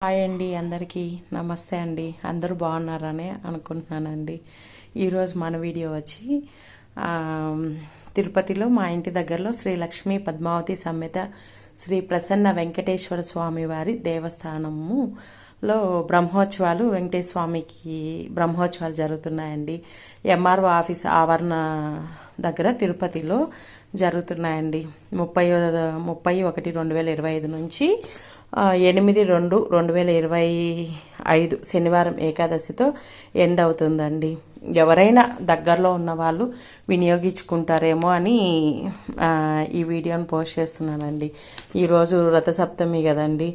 Hi అండి, అందరికీ నమస్తే అండి. అందరూ బాగున్నారని అనుకుంటున్నానండి. ఈరోజు మన వీడియో వచ్చి తిరుపతిలో మా ఇంటి దగ్గరలో శ్రీ లక్ష్మీ పద్మావతి సమేత శ్రీ ప్రసన్న వెంకటేశ్వర స్వామి వారి దేవస్థానములో బ్రహ్మోత్సవాలు వెంకటేశ్వర స్వామికి బ్రహ్మోత్సవాలు జరుగుతున్నాయండి. ఎంఆర్ఓ ఆఫీస్ ఆవరణ దగ్గర తిరుపతిలో జరుగుతున్నాయండి. 30/31/2025 నుంచి 8/2/2025 శనివారం ఏకాదశితో ఎండ్ అవుతుందండి. ఎవరైనా దగ్గరలో ఉన్న వాళ్ళు వినియోగించుకుంటారేమో అని ఈ వీడియోని పోస్ట్ చేస్తున్నానండి. ఈరోజు రథసప్తమి కదండి.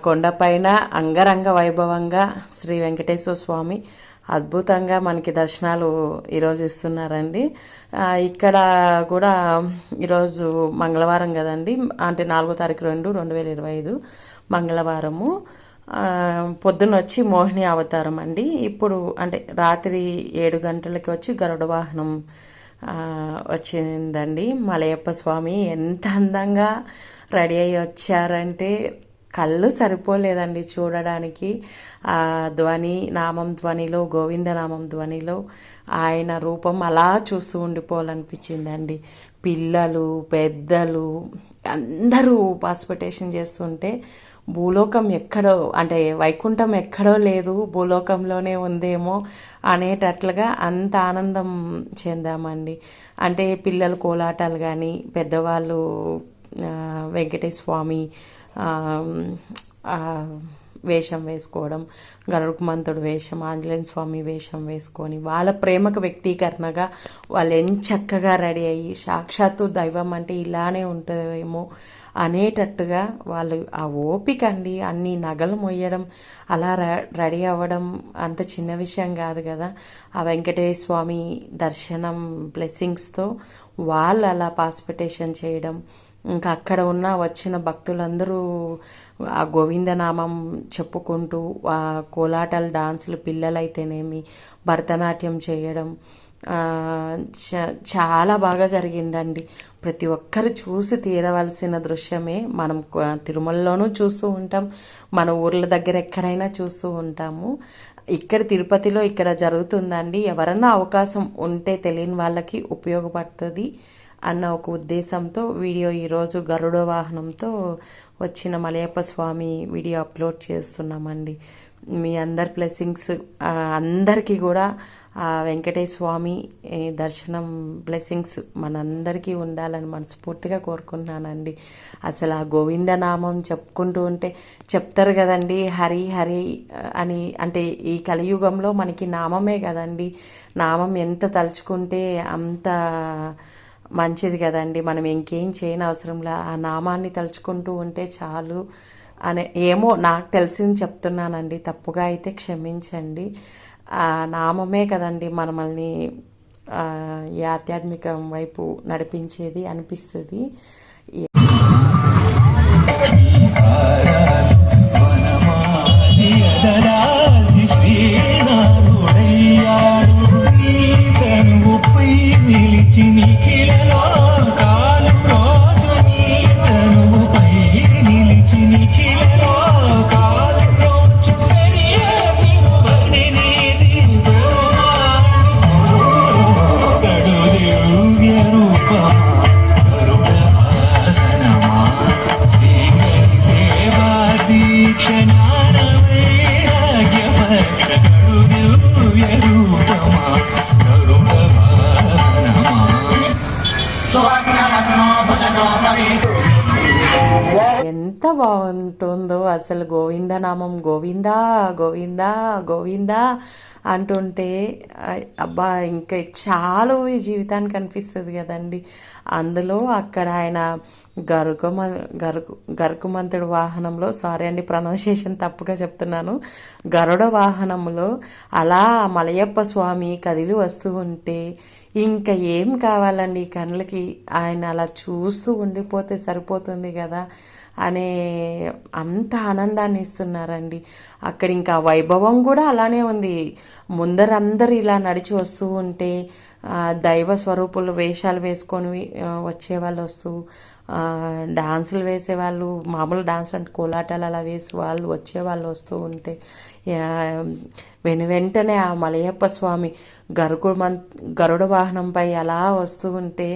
కొండపైన అంగరంగ వైభవంగా శ్రీ వెంకటేశ్వర స్వామి అద్భుతంగా మనకి దర్శనాలు ఈరోజు ఇస్తున్నారండి. ఇక్కడ కూడా ఈరోజు మంగళవారం కదండి, అంటే 4/2/2025 మంగళవారము. పొద్దున్న వచ్చి మోహిని అవతారం అండి. ఇప్పుడు అంటే రాత్రి 7 గంటలకి వచ్చి గరుడ వాహనం వచ్చిందండి. మలయప్ప స్వామి ఎంత అందంగా రెడీ అయ్యి వచ్చారంటే కళ్ళు సరిపోలేదండి చూడడానికి. నామం ధ్వనిలో, గోవింద నామం ధ్వనిలో ఆయన రూపం అలా చూస్తూ ఉండిపోవాలనిపించిందండి. పిల్లలు, పెద్దలు అందరూ పార్టిసిపేషన్ చేస్తుంటే భూలోకం ఎక్కడో, అంటే వైకుంఠం ఎక్కడో లేదు, భూలోకంలోనే ఉందేమో అనేటట్లుగా అంత ఆనందం చెందామండి. అంటే పిల్లలు కోలాటాలు కానీ, పెద్దవాళ్ళు వెంకటేశ్వర స్వామి వేషం వేసుకోవడం, గరుకుమంతుడు వేషం, ఆంజనేయ స్వామి వేషం వేసుకొని వాళ్ళ ప్రేమకు వ్యక్తీకరణగా వాళ్ళు చక్కగా రెడీ అయ్యి సాక్షాత్తు దైవం అంటే ఇలానే ఉంటుందేమో అనేటట్టుగా వాళ్ళు ఆ ఓపిక అండి. అన్ని నగలు మొయ్యడం, అలా రెడీ అవ్వడం అంత చిన్న విషయం కాదు కదా. ఆ వెంకటేశ్వర స్వామి దర్శనం బ్లెస్సింగ్స్తో వాళ్ళు అలా పార్టిసిపేషన్ చేయడం, ఇంకా అక్కడ ఉన్న వచ్చిన భక్తులందరూ ఆ గోవిందనామం చెప్పుకుంటూ ఆ కోలాటాలు, డాన్సులు, పిల్లలైతేనేమి భరతనాట్యం చేయడం చాలా బాగా జరిగిందండి. ప్రతి ఒక్కరు చూసి తీరవలసిన దృశ్యమే. మనం తిరుమలలోనూ చూస్తూ ఉంటాం, మన ఊర్ల దగ్గర ఎక్కడైనా చూస్తూ ఉంటాము. ఇక్కడ తిరుపతిలో ఇక్కడ జరుగుతుందండి. ఎవరన్నా అవకాశం ఉంటే తెలియని వాళ్ళకి ఉపయోగపడుతుంది అన్న ఒక ఉద్దేశంతో వీడియో ఈరోజు గరుడ వాహనంతో వచ్చిన మలయప్ప స్వామి వీడియో అప్లోడ్ చేస్తున్నామండి. మీ అందరి బ్లెస్సింగ్స్ అందరికీ కూడా వెంకటేశ్వర స్వామి దర్శనం బ్లెస్సింగ్స్ మనందరికీ ఉండాలని మనస్ఫూర్తిగా కోరుకుంటున్నానండి. అసలు ఆ గోవిందనామం చెప్పుకుంటూ ఉంటే చెప్తారు కదండి, హరి హరి అని. అంటే ఈ కలియుగంలో మనకి నామమే కదండి. నామం ఎంత తలుచుకుంటే అంత మంచిది కదండి. మనం ఇంకేం చేయని అవసరంలా ఆ నామాన్ని తలుచుకుంటూ ఉంటే చాలు అనే, ఏమో నాకు తెలిసింది చెప్తున్నానండి, తప్పుగా అయితే క్షమించండి. ఆ నామమే కదండి మనల్ని ఈ ఆధ్యాత్మికం వైపు నడిపించేది అనిపిస్తుంది. ఎంత బాగుంటుందో అసలు. గోవిందనామం గోవిందా గోవిందా గోవిందా అంటుంటే అబ్బా ఇంకా చాలు ఈ జీవితానికి అనిపిస్తుంది కదండి. అందులో అక్కడ ఆయన గరుకుమంతుడు వాహనంలో, సారీ అండి ప్రొనౌన్సియేషన్ తప్పుగా చెప్తున్నాను, గరుడ వాహనంలో అలా మలయప్ప స్వామి కదిలి వస్తూ ఉంటే ఇంకా ఏం కావాలండి కళ్ళకి. ఆయన అలా చూస్తూ ఉండిపోతే సరిపోతుంది కదా అనే అంత ఆనందాన్ని ఇస్తున్నారండి. అక్కడ ఇంకా వైభవం కూడా అలానే ఉంది. ముందరందరూ ఇలా నడిచి వస్తూ ఉంటే దైవ స్వరూపులు వేషాలు వేసుకొని వచ్చే వాళ్ళు వస్తూ డాన్సులు వేసేవాళ్ళు, మామూలు డాన్స్ అంటే కోలాటాలు అలా వేసి వాళ్ళు వచ్చేవాళ్ళు వస్తూ ఉంటే వెంటనే ఆ మలయప్ప స్వామి గరుడ వాహనంపై అలా వస్తూ ఉంటే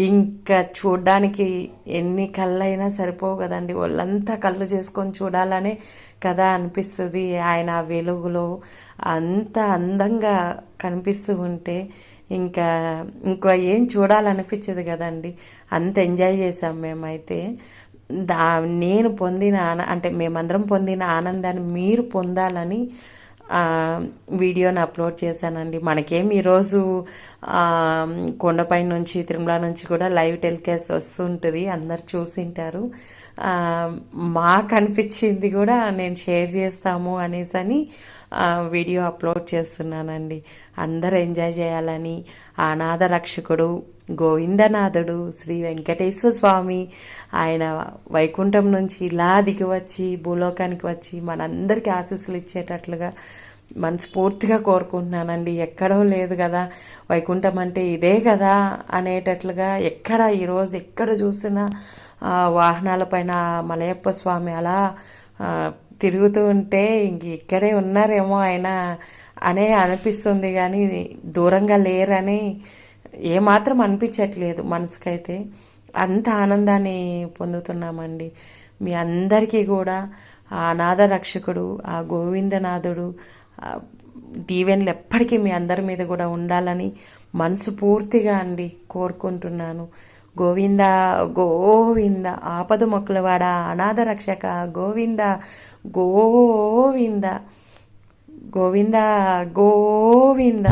ఇంకా చూడ్డానికి ఎన్ని కళ్ళైనా సరిపోవు కదండి, వాళ్ళంతా కళ్ళు చేసుకొని చూడాలనే కదా అనిపిస్తుంది. ఆయన ఆ వెలుగులో అంత అందంగా కనిపిస్తూ ఉంటే ఇంకో ఏం చూడాలనిపించదు కదండి. అంత ఎంజాయ్ చేసాం మేమైతే. నేను పొందిన అంటే మేమందరం పొందిన ఆనందాన్ని మీరు పొందాలని వీడియోని అప్లోడ్ చేశానండి. మనకేం ఈరోజు కొండపై నుంచి తిరుమల నుంచి కూడా లైవ్ టెలికాస్ట్ వస్తుంటుంది, అందరు చూసింటారు. మాకు అనిపించింది కూడా నేను షేర్ చేస్తాము అనేసి వీడియో అప్లోడ్ చేస్తున్నానండి. అందరూ ఎంజాయ్ చేయాలని అనాథ రక్షకుడు గోవిందనాథుడు శ్రీ వెంకటేశ్వర స్వామి ఆయన వైకుంఠం నుంచి ఇలా దిగి వచ్చి భూలోకానికి వచ్చి మనందరికీ ఆశీస్సులు ఇచ్చేటట్లుగా మనస్ఫూర్తిగా కోరుకుంటున్నానండి. ఎక్కడో లేదు కదా, వైకుంఠం అంటే ఇదే కదా అనేటట్లుగా ఈరోజు ఎక్కడ చూసినా వాహనాలపైన మలయప్ప స్వామి అలా తిరుగుతూ ఉంటే ఇక్కడే ఉన్నారేమో ఆయన అనే అనిపిస్తుంది, కానీ దూరంగా లేరని ఏమాత్రం అనిపించట్లేదు మనసుకైతే. అంత ఆనందాన్ని పొందుతున్నామండి. మీ అందరికీ కూడా ఆ అనాథ రక్షకుడు ఆ గోవిందనాథుడు దీవెనలు ఎప్పటికీ మీ అందరి మీద కూడా ఉండాలని మనసు పూర్తిగా అండి కోరుకుంటున్నాను. గోవింద గోవింద ఆపద మొక్కులవాడ అనాథ రక్షక గోవింద గోవింద గోవింద గోవింద.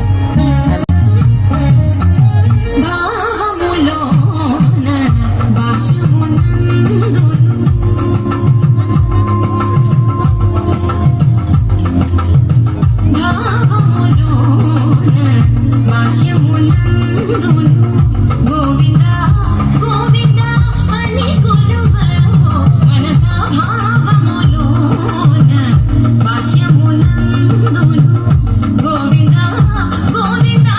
గోవింద గోవింద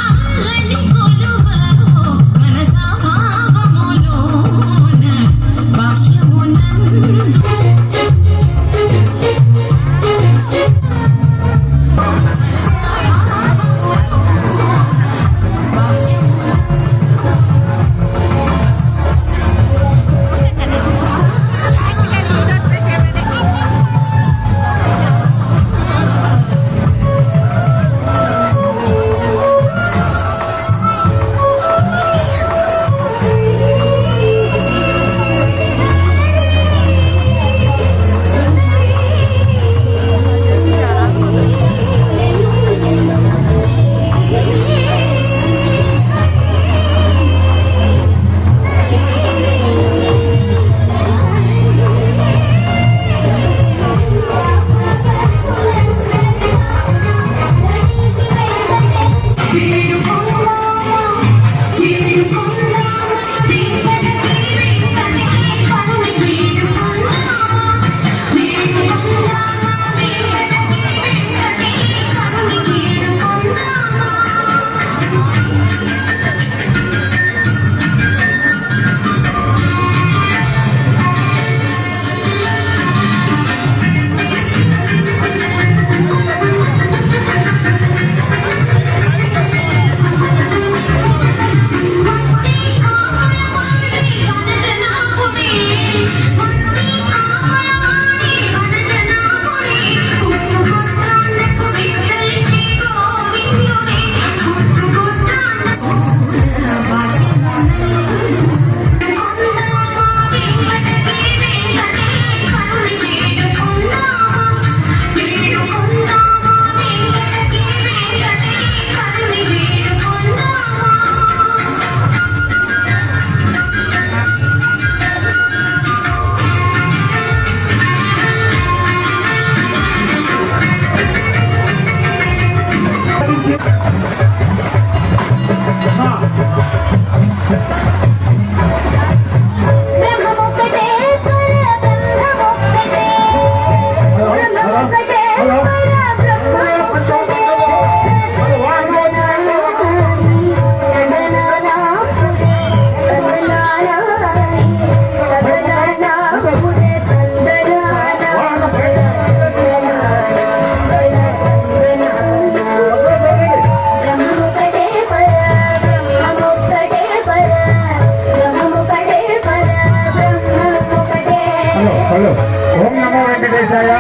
వెంకటేశాయ.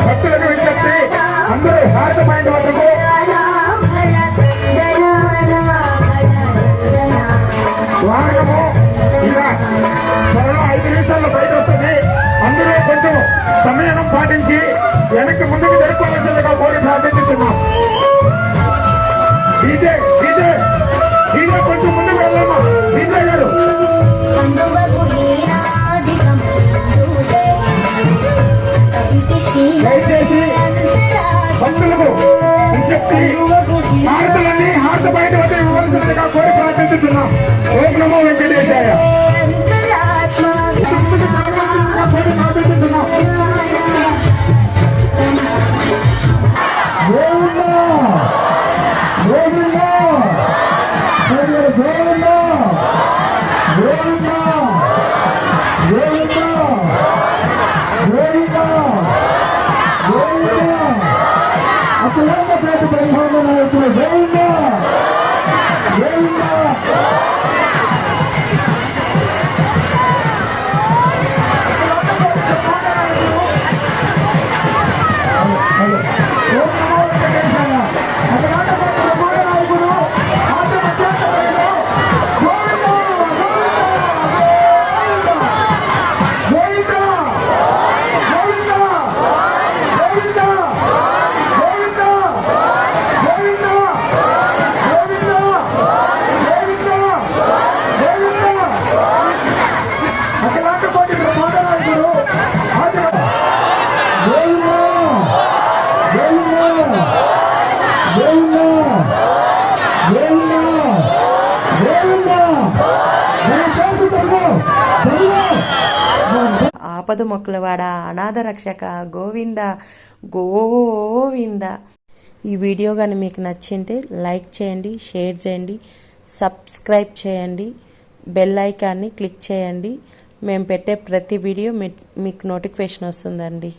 భక్తులకు విజ్ఞప్తి, అందరూ హారతి పాయింట్ వద్దకు వాహనము ఇలా త్వరలో 5 నిమిషాల్లో బయట వస్తుంది. అందరూ కొంచెం సమయం పాటించి వెనక్కి ముందుకు జరుపుకోవాల్సిందిగా కోరి ప్రార్థిస్తున్నాం. డీజే డీజే డీజే కొంచెం ముందుకు వెళ్దామా డీజే గారు. దయచేసి భక్తులకు విజ్ఞప్తి, హారతులన్నీ హారత బయట వద్ద ఇవ్వవలసిందిగా కోరి ప్రార్థిస్తున్నాం. ఓం నమో వెంకటేశాయ. కోరి ప్రార్థిస్తున్నాం. గోవిందా గోవిందా గోవిందా గోవిందా గోవిందా గోవిందా గోవిందా అఖిలాండ పేట బ్రహ్మాండ నాయకుడు గోవిందా గోవిందా. ఆపద మొక్కలవాడ, అనాథ రక్షక, గోవింద గోవింద. ఈ వీడియో కానీ మీకు నచ్చింటే లైక్ చేయండి, షేర్ చేయండి, సబ్స్క్రైబ్ చేయండి, బెల్ ఐకాన్ని క్లిక్ చేయండి. మేము పెట్టే ప్రతి వీడియో మీకు నోటిఫికేషన్ వస్తుందండి.